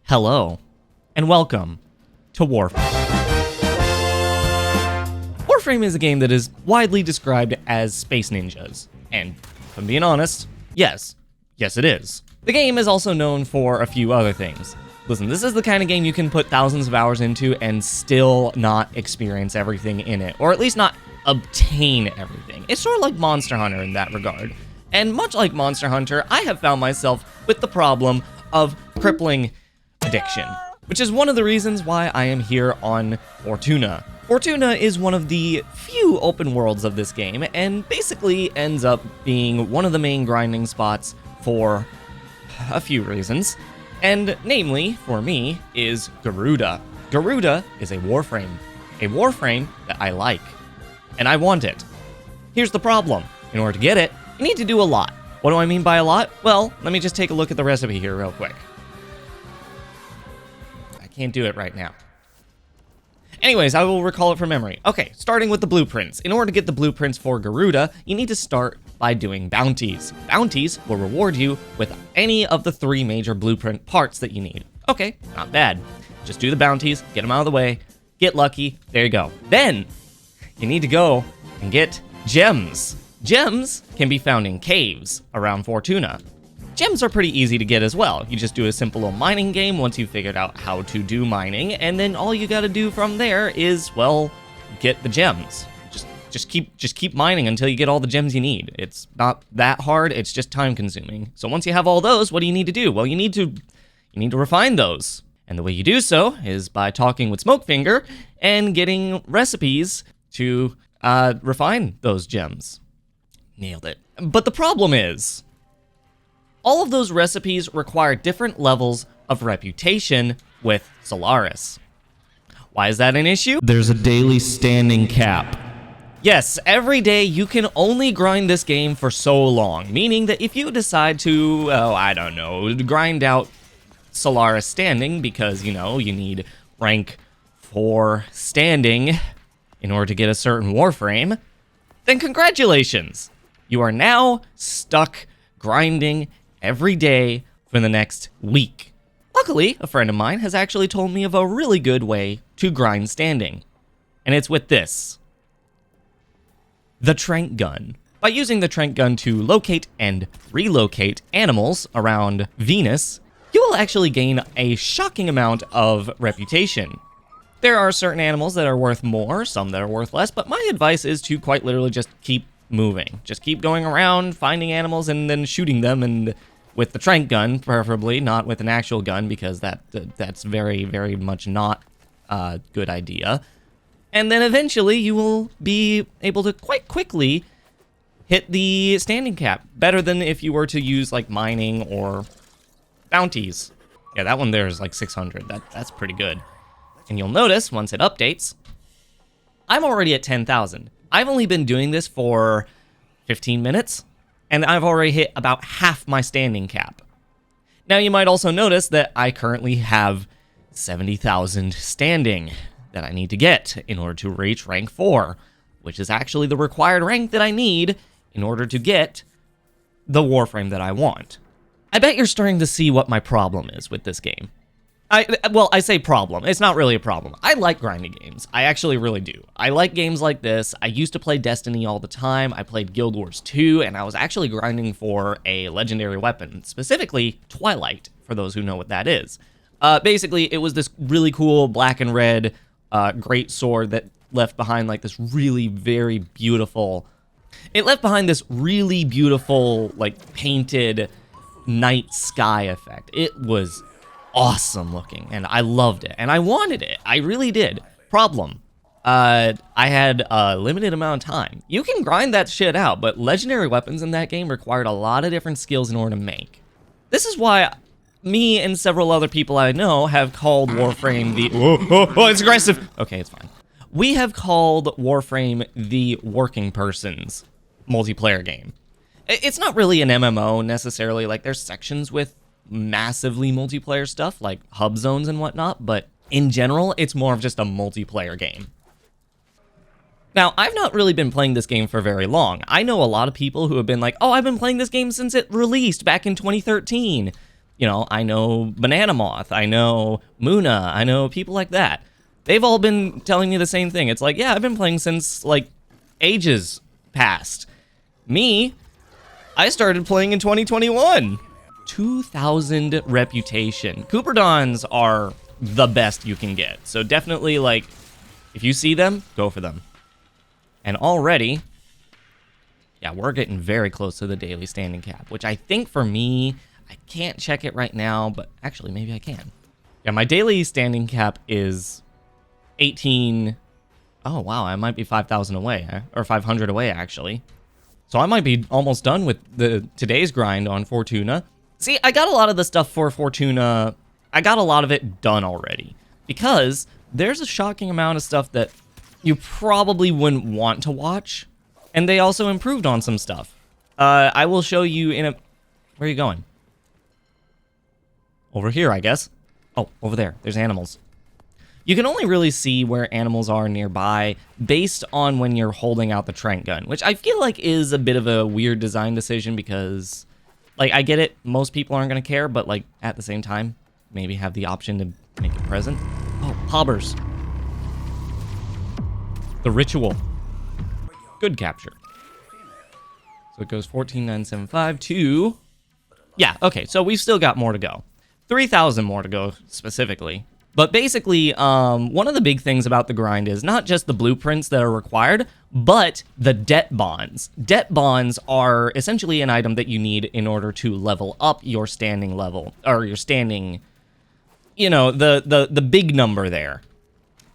Hello, and welcome to Warframe. Warframe is a game that is widely described as Space Ninjas, and if I'm being honest, yes it is. The game is also known for a few other things. Listen, this is the kind of game you can put thousands of hours into and still not experience everything in it, or at least not obtain everything. It's sort of like Monster Hunter in that regard. And much like Monster Hunter, I have found myself with the problem of crippling addiction, which is one of the reasons why I am here on Fortuna. Fortuna is one of the few open worlds of this game, and basically ends up being one of the main grinding spots for a few reasons. And namely, for me, is Garuda. Garuda is a Warframe that I like, and I want it. Here's the problem. In order to get it, you need to do a lot. What do I mean by a lot? Well, let me just take a look at the recipe here real quick. I can't do it right now. Anyways, I will recall it from memory. Okay, starting with the blueprints. In order to get the blueprints for Garuda, you need to start by doing bounties. Bounties will reward you with any of the 3 major blueprint parts that you need. Okay, not bad. Just do the bounties, get them out of the way, get lucky, there you go. Then, you need to go and get gems. Gems can be found in caves around Fortuna. Gems are pretty easy to get as well. You just do a simple little mining game once you've figured out how to do mining, and then all you gotta do from there is, well, get the gems. Just keep mining until you get all the gems you need. It's not that hard, it's just time consuming. So once you have all those, what do you need to do? Well, you need to refine those. And the way you do so is by talking with Smokefinger and getting recipes to refine those gems. Nailed it. But the problem is, all of those recipes require different levels of reputation with Solaris. Why is that an issue? There's a daily standing cap. Yes, every day you can only grind this game for so long, meaning that if you decide to, grind out Solaris standing because, you need rank 4 standing in order to get a certain Warframe, then congratulations! You are now stuck grinding every day for the next week. Luckily, a friend of mine has actually told me of a really good way to grind standing, and it's with this. The Trank Gun. By using the Trank Gun to locate and relocate animals around Venus, you will actually gain a shocking amount of reputation. There are certain animals that are worth more, some that are worth less, but my advice is to quite literally just keep moving. Just keep going around, finding animals, and then shooting them, and with the Trank Gun, preferably, not with an actual gun, because that's very, very much not a good idea. And then eventually you will be able to quite quickly hit the standing cap, better than if you were to use like mining or bounties. Yeah, that one there is like 600. That's pretty good. And you'll notice once it updates, I'm already at 10,000. I've only been doing this for 15 minutes, and I've already hit about half my standing cap. Now you might also notice that I currently have 70,000 standing that I need to get in order to reach rank 4, which is actually the required rank that I need in order to get the Warframe that I want. I bet you're starting to see what my problem is with this game. I say problem. It's not really a problem. I like grinding games. I actually really do. I like games like this. I used to play Destiny all the time. I played Guild Wars 2, and I was actually grinding for a legendary weapon, specifically Twilight, for those who know what that is. Basically, it was this really cool black and red great sword that left behind like this really very beautiful... It left behind this really beautiful, like, painted night sky effect. It was awesome looking, and I loved it, and I wanted it. I really did. Problem. I had a limited amount of time. You can grind that shit out, but legendary weapons in that game required a lot of different skills in order to make. This is why me and several other people I know have called Warframe the... Oh, it's aggressive! Okay, it's fine. We have called Warframe the working person's multiplayer game. It's not really an MMO necessarily, like there's sections with massively multiplayer stuff, like hub zones and whatnot, but in general, it's more of just a multiplayer game. Now, I've not really been playing this game for very long. I know a lot of people who have been like, oh, I've been playing this game since it released back in 2013. You know, I know Banana Moth, I know Muna, I know people like that. They've all been telling me the same thing. It's like, yeah, I've been playing since, like, ages past. Me, I started playing in 2021. 2,000 reputation. Cooperdons are the best you can get. So definitely, like, if you see them, go for them. And already, yeah, we're getting very close to the daily standing cap, which I think for me, I can't check it right now, but actually maybe I can. Yeah, my daily standing cap is 18. Oh, wow, I might be 5,000 away, or 500 away, actually. So I might be almost done with today's grind on Fortuna. See, I got a lot of the stuff for Fortuna. I got a lot of it done already, because there's a shocking amount of stuff that you probably wouldn't want to watch, and they also improved on some stuff. I will show you in a... Where are you going? Over here, I guess. Oh, over there. There's animals. You can only really see where animals are nearby based on when you're holding out the trank gun, which I feel like is a bit of a weird design decision because, like, I get it, most people aren't going to care, but, like, at the same time, maybe have the option to make it present. Oh, hobbers. The ritual. Good capture. So it goes 14,975 to... Yeah, okay, so we've still got more to go. 3,000 more to go, specifically. But basically, one of the big things about the grind is not just the blueprints that are required, but the debt bonds. Debt bonds are essentially an item that you need in order to level up your standing level, or your standing, you know, the big number there.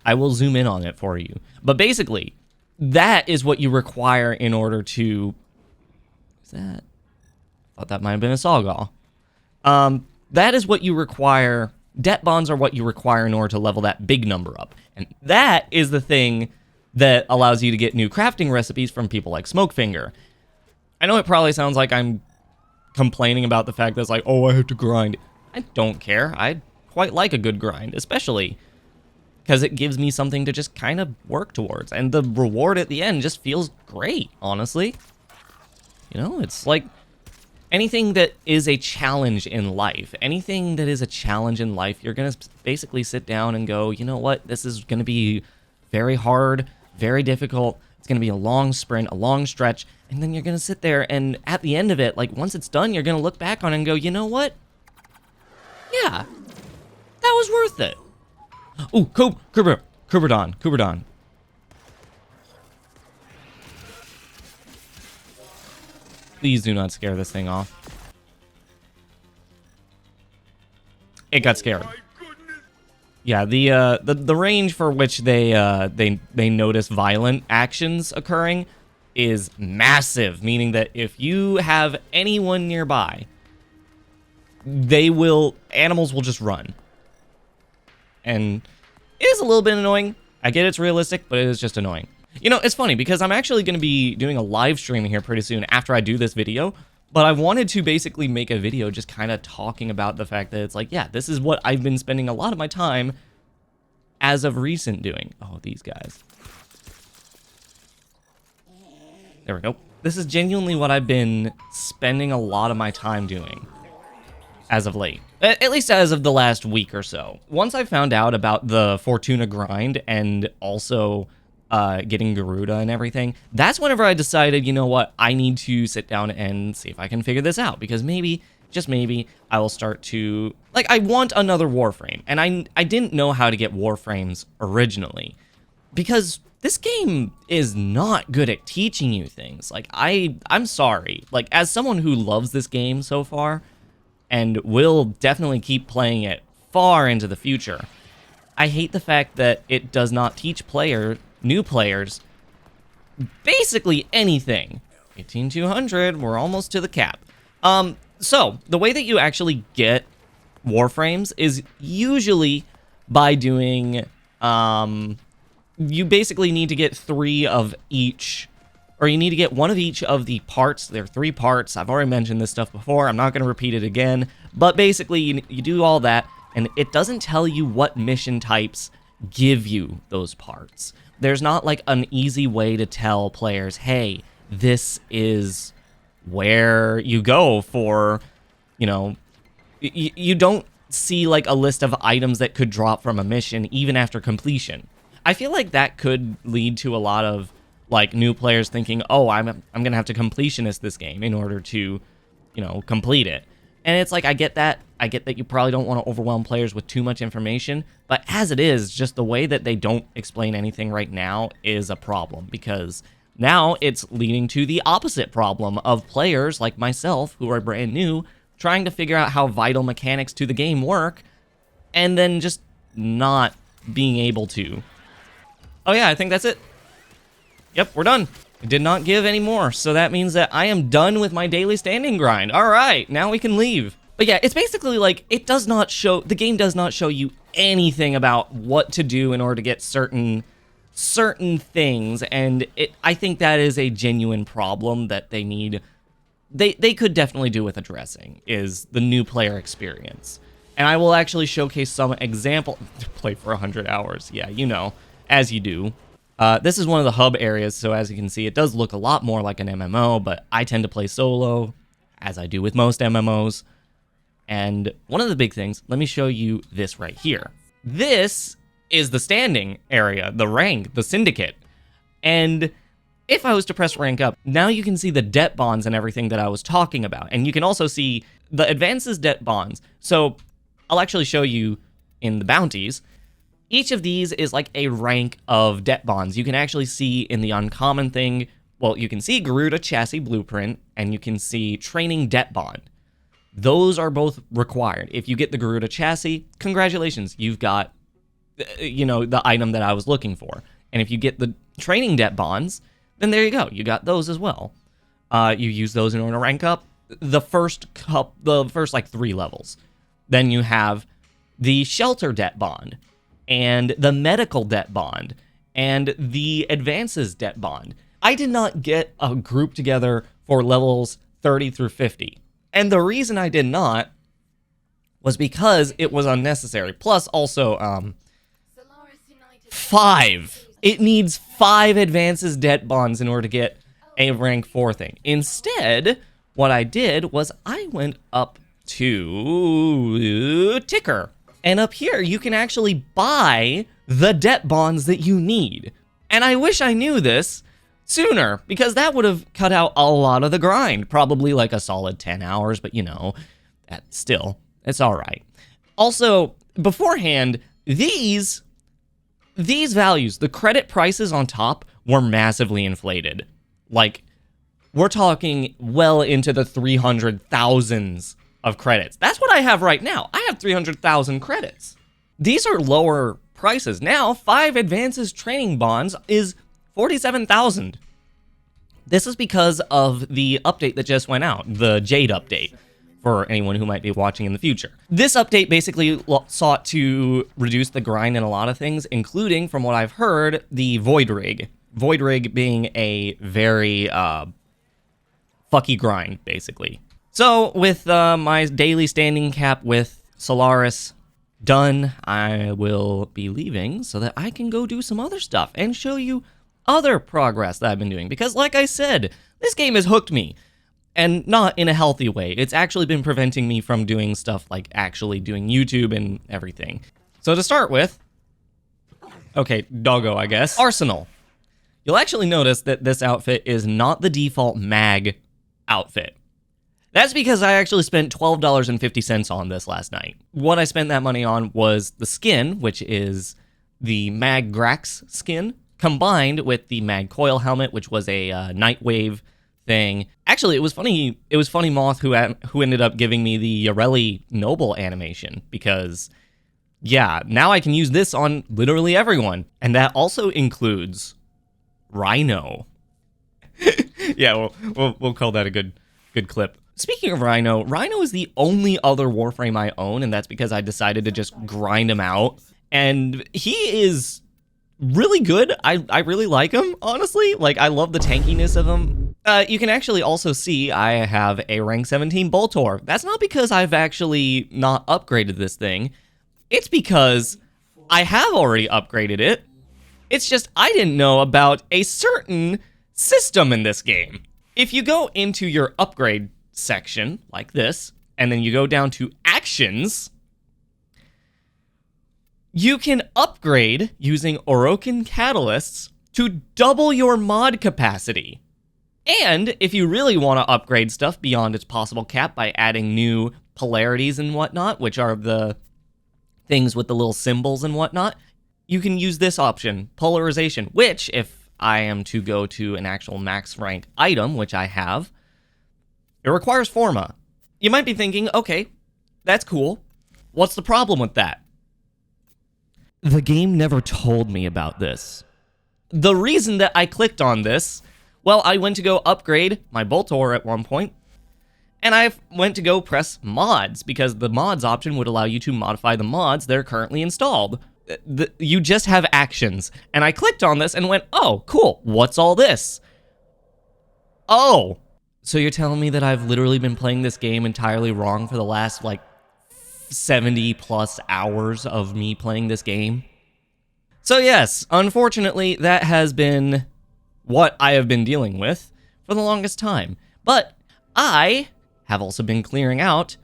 I will zoom in on it for you. But basically, that is what you require in order to... Is that... I thought that might have been a Sawgall. That is what you require... Debt bonds are what you require in order to level that big number up. And that is the thing that allows you to get new crafting recipes from people like Smokefinger. I know it probably sounds like I'm complaining about the fact that it's like, oh, I have to grind. I don't care. I quite like a good grind, especially because it gives me something to just kind of work towards. And the reward at the end just feels great, honestly. You know, it's like... anything that is a challenge in life, you're going to basically sit down and go, you know what, this is going to be very hard, very difficult. It's going to be a long sprint, a long stretch, and then you're going to sit there and at the end of it, like once it's done, you're going to look back on it and go, you know what? Yeah, that was worth it. Ooh, Cooperdon. Please do not scare this thing off. It got scared. Yeah, the range for which they notice violent actions occurring is massive, meaning that if you have anyone nearby, animals will just run. And it is a little bit annoying. I get it's realistic, but it is just annoying. You know, it's funny because I'm actually going to be doing a live stream here pretty soon after I do this video, but I wanted to basically make a video just kind of talking about the fact that it's like, yeah, this is what I've been spending a lot of my time as of recent doing. Oh, these guys. There we go. This is genuinely what I've been spending a lot of my time doing as of late. At least as of the last week or so. Once I found out about the Fortuna grind and also... getting Garuda and everything, that's whenever I decided, you know what, I need to sit down and see if I can figure this out, because maybe, just maybe, I will start to, like, I want another Warframe, and I didn't know how to get Warframes originally, because this game is not good at teaching you things. Like, I'm sorry, like, as someone who loves this game so far, and will definitely keep playing it far into the future, I hate the fact that it does not teach new players, basically anything. 18,200, we're almost to the cap. So, the way that you actually get Warframes is usually by doing, you basically need to get 3 of each, or you need to get 1 of each of the parts. There are 3 parts. I've already mentioned this stuff before. I'm not going to repeat it again, but basically you do all that, and it doesn't tell you what mission types give you those parts. There's not like an easy way to tell players, hey, this is where you go for, you know, You don't see like a list of items that could drop from a mission even after completion. I feel like that could lead to a lot of like new players thinking, oh, I'm gonna have to completionist this game in order to, complete it. And it's like, I get that you probably don't want to overwhelm players with too much information, but as it is, just the way that they don't explain anything right now is a problem, because now it's leading to the opposite problem of players like myself who are brand new trying to figure out how vital mechanics to the game work and then just not being able to. Oh yeah, I think that's it. Yep, we're done. I did not give any more, so that means that I am done with my daily standing grind. All right, now we can leave. But yeah, it's basically like, the game does not show you anything about what to do in order to get certain things, and I think that is a genuine problem that they could definitely do with addressing, is the new player experience. And I will actually showcase some example. Play for 100 hours, yeah, as you do. This is one of the hub areas, so as you can see, it does look a lot more like an MMO, but I tend to play solo, as I do with most MMOs. And one of the big things, let me show you this right here. This is the standing area, the rank, the syndicate. And if I was to press rank up, now you can see the debt bonds and everything that I was talking about. And you can also see the advances debt bonds. So I'll actually show you in the bounties. Each of these is like a rank of debt bonds. You can actually see in the uncommon thing, well, you can see Garuda Chassis Blueprint, and you can see Training Debt Bond. Those are both required. If you get the Garuda Chassis, congratulations, you've got, the item that I was looking for. And if you get the Training Debt Bonds, then there you go, you got those as well. You use those in order to rank up the first like 3 levels. Then you have the Shelter Debt Bond, and the Medical Debt Bond, and the Advances Debt Bond. I did not get a group together for levels 30 through 50. And the reason I did not was because it was unnecessary. Plus, also, 5. It needs 5 Advances Debt Bonds in order to get a rank 4 thing. Instead, what I did was I went up to Ticker. And up here, you can actually buy the debt bonds that you need. And I wish I knew this sooner, because that would have cut out a lot of the grind. Probably like a solid 10 hours, but still, it's all right. Also, beforehand, these values, the credit prices on top were massively inflated. Like, we're talking well into the 300,000s of credits. That's what I have right now. I have 300,000 credits. These are lower prices. Now, 5 Advances Training Bonds is 47,000. This is because of the update that just went out, the Jade update, for anyone who might be watching in the future. This update basically sought to reduce the grind in a lot of things, including, from what I've heard, the Void Rig. Void Rig being a very fucky grind, basically. So, with my daily standing cap with Solaris done, I will be leaving so that I can go do some other stuff and show you other progress that I've been doing. Because, like I said, this game has hooked me, and not in a healthy way. It's actually been preventing me from doing stuff like actually doing YouTube and everything. So, to start with, okay, doggo, I guess. Arsenal. You'll actually notice that this outfit is not the default mag outfit. That's because I actually spent $12.50 on this last night. What I spent that money on was the skin, which is the Mag Grax skin, combined with the Mag Coil helmet, which was a Nightwave thing. Actually, it was funny. It was Funny Moth who ended up giving me the Yareli Noble animation, because, yeah, now I can use this on literally everyone. And that also includes Rhino. Yeah, we'll call that a good clip. Speaking of Rhino, Rhino is the only other Warframe I own, and that's because I decided to just grind him out. And he is really good. I really like him, honestly. Like, I love the tankiness of him. You can actually also see I have a rank 17 Boltor. That's not because I've actually not upgraded this thing. It's because I have already upgraded it. It's just I didn't know about a certain system in this game. If you go into your upgrade section, like this, and then you go down to actions, you can upgrade using Orokin catalysts to double your mod capacity. And if you really want to upgrade stuff beyond its possible cap by adding new polarities and whatnot, which are the things with the little symbols and whatnot, you can use this option, polarization, which, if I am to go to an actual max rank item, which I have, it requires Forma. You might be thinking, okay, that's cool. What's the problem with that? The game never told me about this. The reason that I clicked on this, well, I went to go upgrade my Boltor at one point, and I went to go press mods, because the mods option would allow you to modify the mods that are currently installed. You just have actions. And I clicked on this and went, oh, cool, what's all this? Oh, so you're telling me that I've literally been playing this game entirely wrong for the last, 70 plus hours of me playing this game? So yes, unfortunately, that has been what I have been dealing with for the longest time. But I have also been clearing out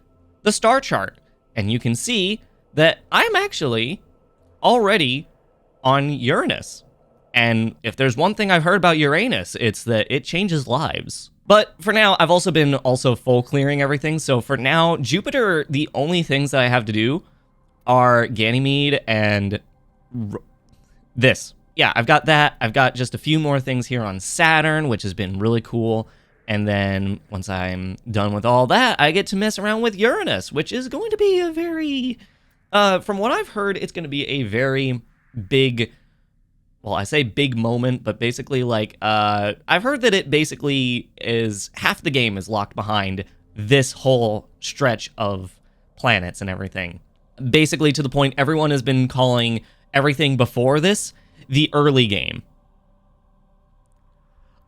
the star chart, and you can see that I'm actually already on Uranus. And if there's one thing I've heard about Uranus, it's that it changes lives. But for now, I've also been full clearing everything. So for now, Jupiter, the only things that I have to do are Ganymede and this. Yeah, I've got that. I've got just a few more things here on Saturn, which has been really cool. And then once I'm done with all that, I get to mess around with Uranus, which is going to be a very, from what I've heard, it's going to be a very big, well, I say big moment, but basically I've heard that it basically is half the game is locked behind this whole stretch of planets and everything. Basically to the point everyone has been calling everything before this the early game.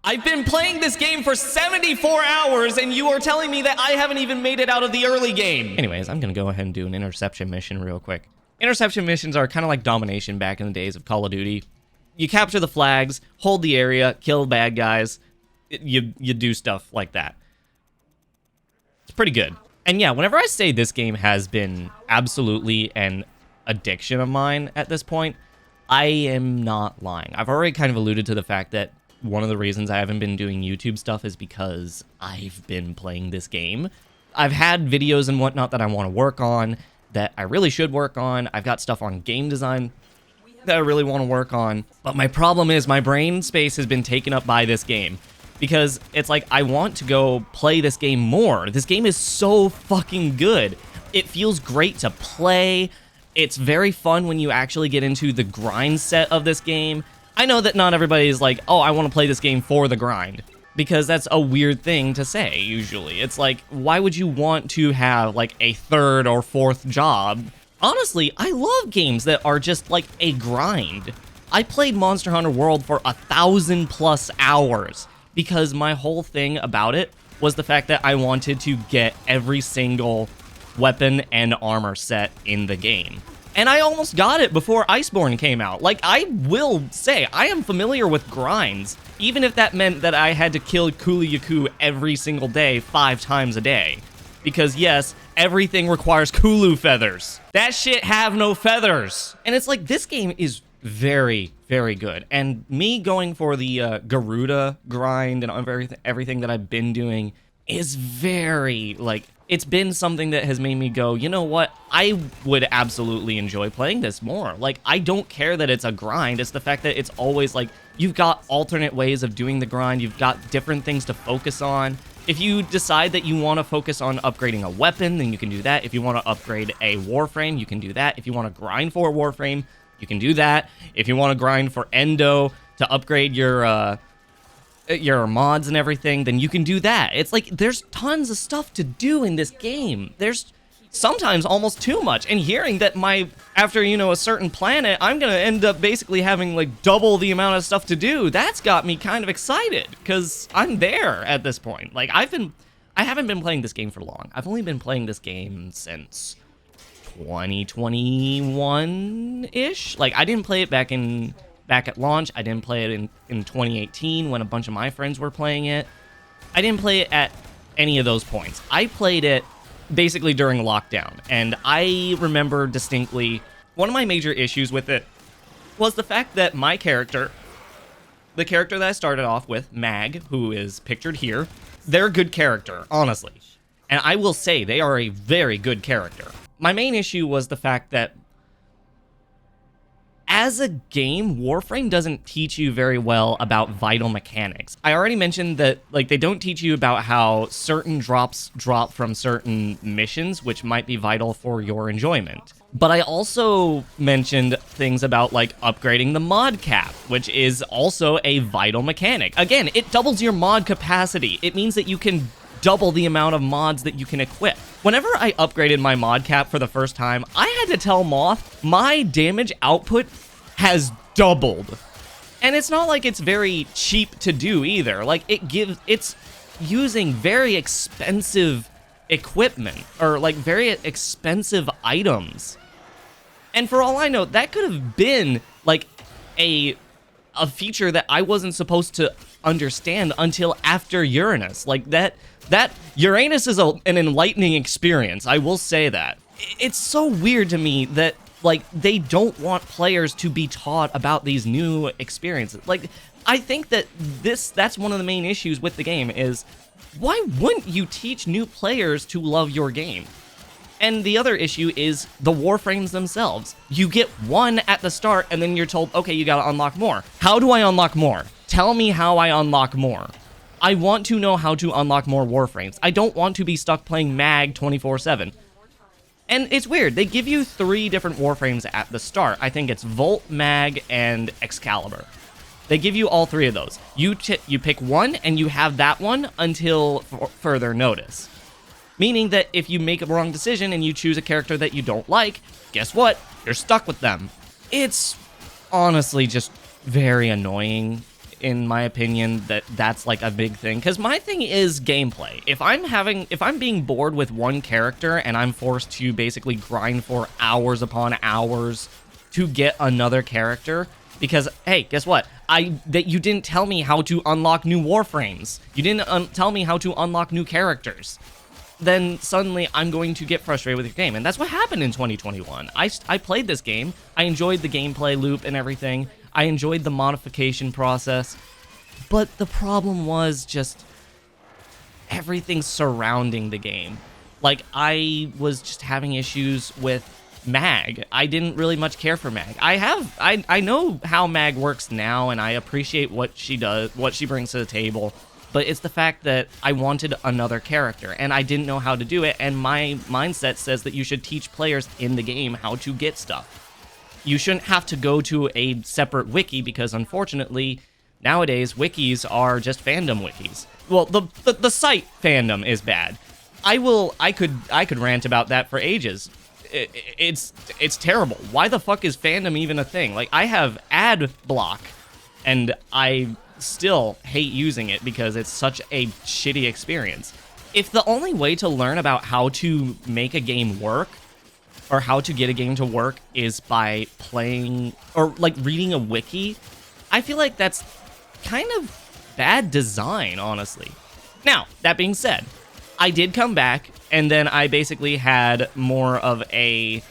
I've been playing this game for 74 hours, and you are telling me that I haven't even made it out of the early game. Anyways, I'm going to go ahead and do an interception mission real quick. Interception missions are kind of like domination back in the days of Call of Duty. You capture the flags, hold the area, kill bad guys. You do stuff like that. It's pretty good. And yeah, whenever I say this game has been absolutely an addiction of mine at this point, I am not lying. I've already kind of alluded to the fact that one of the reasons I haven't been doing YouTube stuff is because I've been playing this game. I've had videos and whatnot that I want to work on, that I really should work on. I've got stuff on game design that I really want to work on. But my problem is my brain space has been taken up by this game. Because it's like, I want to go play this game more. This game is so fucking good. It feels great to play. It's very fun when you actually get into the grind set of this game. I know that not everybody is like, oh, I want to play this game for the grind, because that's a weird thing to say, usually. It's like, why would you want to have, a third or fourth job? Honestly, I love games that are just, a grind. I played Monster Hunter World for 1,000+ hours, because my whole thing about it was the fact that I wanted to get every single weapon and armor set in the game. And I almost got it before Iceborne came out. I will say, I am familiar with grinds, even if that meant that I had to kill Kulu-Yaku every single day, 5 times a day. Because yes, everything requires Kulu feathers. That shit have no feathers. And it's like, this game is very, very good. And me going for the Garuda grind and everything that I've been doing is very, it's been something that has made me go, you know what, I would absolutely enjoy playing this more. I don't care that it's a grind, it's the fact that it's always, you've got alternate ways of doing the grind, you've got different things to focus on. If you decide that you want to focus on upgrading a weapon, then you can do that. If you want to upgrade a Warframe, you can do that. If you want to grind for a Warframe, you can do that. If you want to grind for Endo to upgrade your mods and everything, then you can do that. It's there's tons of stuff to do in this game. There's sometimes almost too much. And hearing that after, a certain planet, I'm going to end up basically having, double the amount of stuff to do, that's got me kind of excited, because I'm there at this point. I haven't been playing this game for long. I've only been playing this game since 2021-ish. I didn't play it back at launch. I didn't play it in 2018 when a bunch of my friends were playing it. I didn't play it at any of those points. I played it basically during lockdown. And I remember distinctly one of my major issues with it was the fact that my character, the character that I started off with, Mag, who is pictured here, they're a good character, honestly. And I will say they are a very good character. My main issue was the fact that as a game, Warframe doesn't teach you very well about vital mechanics. I already mentioned that, like, they don't teach you about how certain drops drop from certain missions, which might be vital for your enjoyment. But I also mentioned things about, like, upgrading the mod cap, which is also a vital mechanic. Again, it doubles your mod capacity. It means that you can double the amount of mods that you can equip. Whenever I upgraded my mod cap for the first time, I had to tell Moth my damage output has doubled. And it's not like it's very cheap to do either. Like, it's using very expensive equipment, or like very expensive items. And for all I know, that could have been like a feature that I wasn't supposed to understand until after Uranus. Like, that Uranus is an enlightening experience, I will say that. It's so weird to me that, like, they don't want players to be taught about these new experiences. Like, I think that that's one of the main issues with the game is, why wouldn't you teach new players to love your game? And the other issue is the Warframes themselves. You get one at the start, and then you're told, okay, you gotta unlock more. How do I unlock more? Tell me how I unlock more. I want to know how to unlock more Warframes. I don't want to be stuck playing Mag 24/7. And it's weird, they give you 3 different Warframes at the start. I think it's Volt, Mag, and Excalibur. They give you all 3 of those. You pick one, and you have that one until further notice. Meaning that if you make a wrong decision and you choose a character that you don't like, guess what? You're stuck with them. It's honestly just very annoying, in my opinion, that's like a big thing. Because my thing is gameplay. If I'm being bored with one character and I'm forced to basically grind for hours upon hours to get another character, because, hey, guess what? You didn't tell me how to unlock new Warframes. You didn't tell me how to unlock new characters. Then suddenly I'm going to get frustrated with your game. And that's what happened in 2021. I played this game. I enjoyed the gameplay loop and everything. I enjoyed the modification process. But the problem was just everything surrounding the game. Like, I was just having issues with Mag. I didn't really much care for Mag. I know how Mag works now, and I appreciate what she does, what she brings to the table. But it's the fact that I wanted another character, and I didn't know how to do it, and my mindset says that you should teach players in the game how to get stuff. You shouldn't have to go to a separate wiki, because unfortunately, nowadays, wikis are just fandom wikis. Well, the site fandom is bad. I could rant about that for ages. It's terrible. Why the fuck is fandom even a thing? Like, I have ad block, and I still hate using it because it's such a shitty experience. If the only way to learn about how to make a game work, or how to get a game to work, is by playing, or like reading a wiki, I feel like that's kind of bad design, honestly. Now, that being said, I did come back, and then I basically had more of an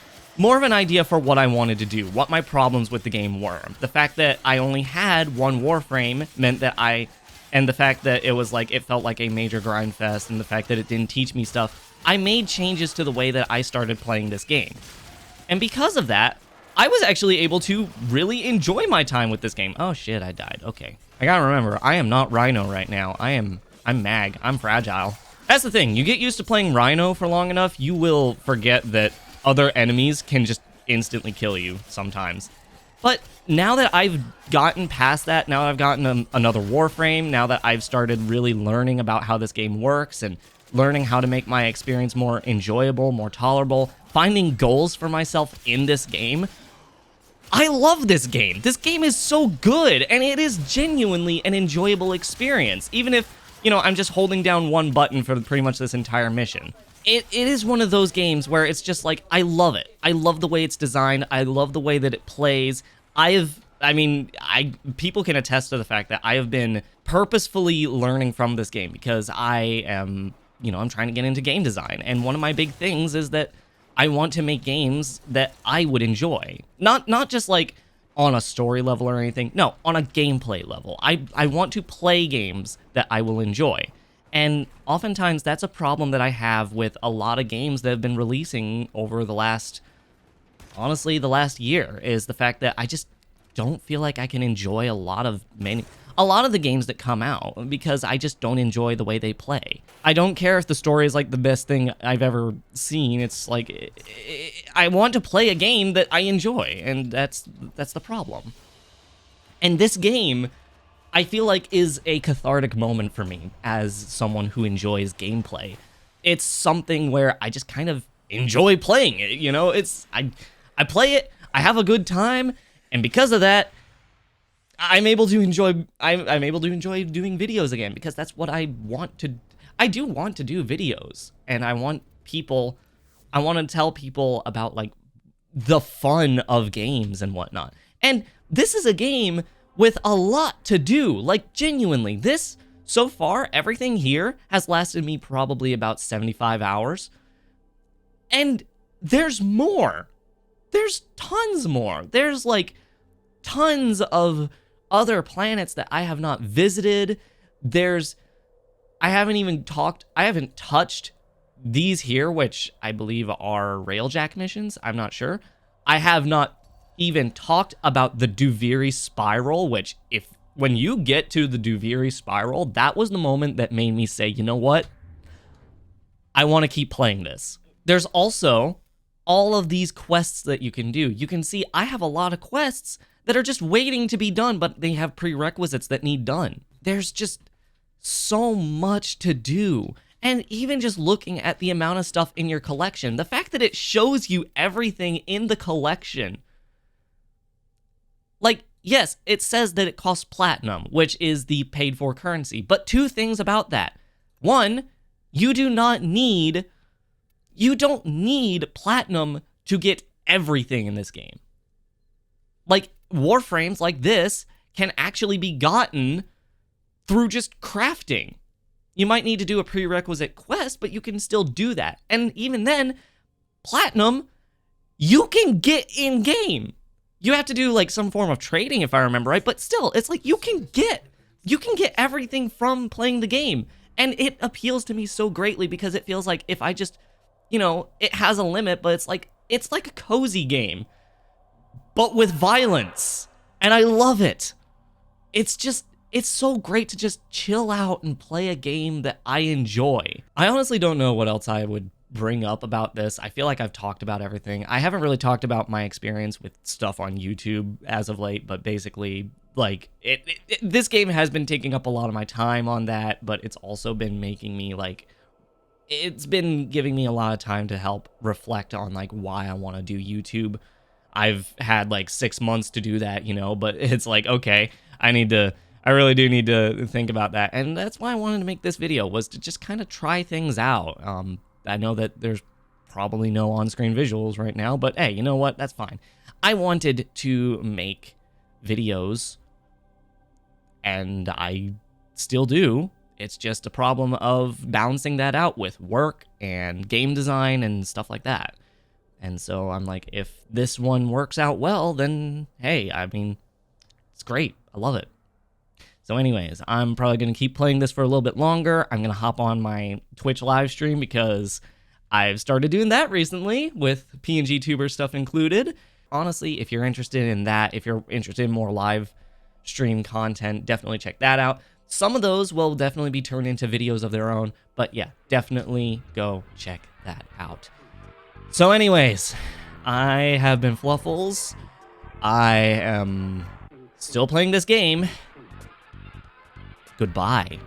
idea for what I wanted to do, what my problems with the game were. The fact that I only had one Warframe meant that and the fact that it was like, it felt like a major grind fest, and the fact that it didn't teach me stuff, I made changes to the way that I started playing this game. And because of that, I was actually able to really enjoy my time with this game. Oh shit, I died. Okay. I gotta remember, I am not Rhino right now. I'm Mag. I'm fragile. That's the thing, you get used to playing Rhino for long enough, you will forget that other enemies can just instantly kill you sometimes. But now that I've gotten past that, now that I've gotten another Warframe, now that I've started really learning about how this game works and learning how to make my experience more enjoyable, more tolerable, finding goals for myself in this game, I love this game. This game is so good, and it is genuinely an enjoyable experience, even if, you know, I'm just holding down one button for pretty much this entire mission. It is one of those games where it's just like, I love it. I love the way it's designed. I love the way that it plays. People can attest to the fact that I have been purposefully learning from this game, because I am I'm trying to get into game design. And one of my big things is that I want to make games that I would enjoy. Not just like on a story level or anything. No, on a gameplay level. I want to play games that I will enjoy. And oftentimes that's a problem that I have with a lot of games that have been releasing over the last year, is the fact that I just don't feel like I can enjoy a lot of the games that come out because I just don't enjoy the way they play. I don't care if the story is like the best thing I've ever seen. It's like I want to play a game that I enjoy, and that's the problem. And this game, I feel like, is a cathartic moment for me as someone who enjoys gameplay. It's something where I just kind of enjoy playing it, I play it, I have a good time, and because of that, I'm able to enjoy doing videos again, because that's what I want to. I do want to do videos, and I want to tell people about like the fun of games and whatnot. And this is a game with a lot to do, like genuinely. This, so far, everything here has lasted me probably about 75 hours. And there's more. There's tons more. There's like tons of other planets that I have not visited. I haven't touched these here, which I believe are railjack missions. I'm not sure. I have not even talked about the Duviri Spiral, which when you get to the Duviri Spiral, that was the moment that made me say, you know what? I want to keep playing this. There's also all of these quests that you can do. You can see I have a lot of quests that are just waiting to be done, but they have prerequisites that need done. There's just so much to do. And even just looking at the amount of stuff in your collection, the fact that it shows you everything in the collection. Like, yes, it says that it costs platinum, which is the paid for currency. But two things about that. One, you don't need platinum to get everything in this game. Like, Warframes like this can actually be gotten through just crafting. You might need to do a prerequisite quest, but you can still do that. And even then, platinum, you can get in-game. You have to do like some form of trading, if I remember right, but still, it's like you can get everything from playing the game. And it appeals to me so greatly because it feels like if I just, it has a limit, but it's like a cozy game, but with violence. And I love it. It's so great to just chill out and play a game that I enjoy. I honestly don't know what else I would bring up about this. I feel like I've talked about everything. I haven't really talked about my experience with stuff on YouTube as of late, but basically, like, this game has been taking up a lot of my time on that, but it's also been making me, like, it's been giving me a lot of time to help reflect on, like, why I want to do YouTube. I've had, like, 6 months to do that, but it's like, okay, I really do need to think about that. And that's why I wanted to make this video, was to just kind of try things out. I know that there's probably no on-screen visuals right now, but hey, you know what? That's fine. I wanted to make videos, and I still do. It's just a problem of balancing that out with work and game design and stuff like that. And so I'm like, if this one works out well, then hey, I mean, it's great. I love it. So anyways, I'm probably going to keep playing this for a little bit longer. I'm going to hop on my Twitch live stream because I've started doing that recently with PNG tuber stuff included. Honestly, if you're interested in that, if you're interested in more live stream content, definitely check that out. Some of those will definitely be turned into videos of their own, but yeah, definitely go check that out. So anyways, I have been Fluffles. I am still playing this game. Goodbye.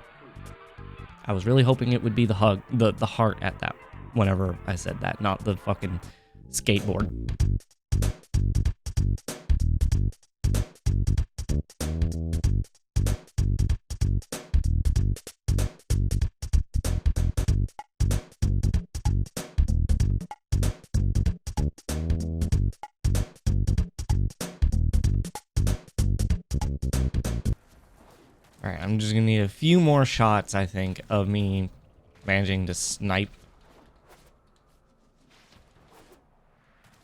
I was really hoping it would be the heart at that whenever I said that, not the fucking skateboard. Alright, I'm just gonna need a few more shots, I think, of me managing to snipe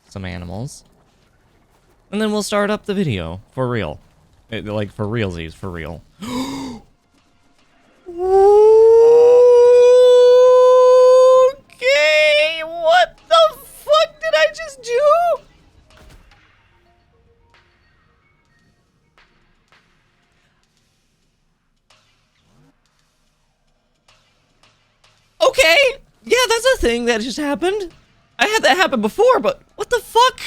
some animals. And then we'll start up the video for real. Like for realsies, for real. Okay, what the fuck did I just do? Okay, yeah, that's a thing that just happened. I had that happen before, but what the fuck?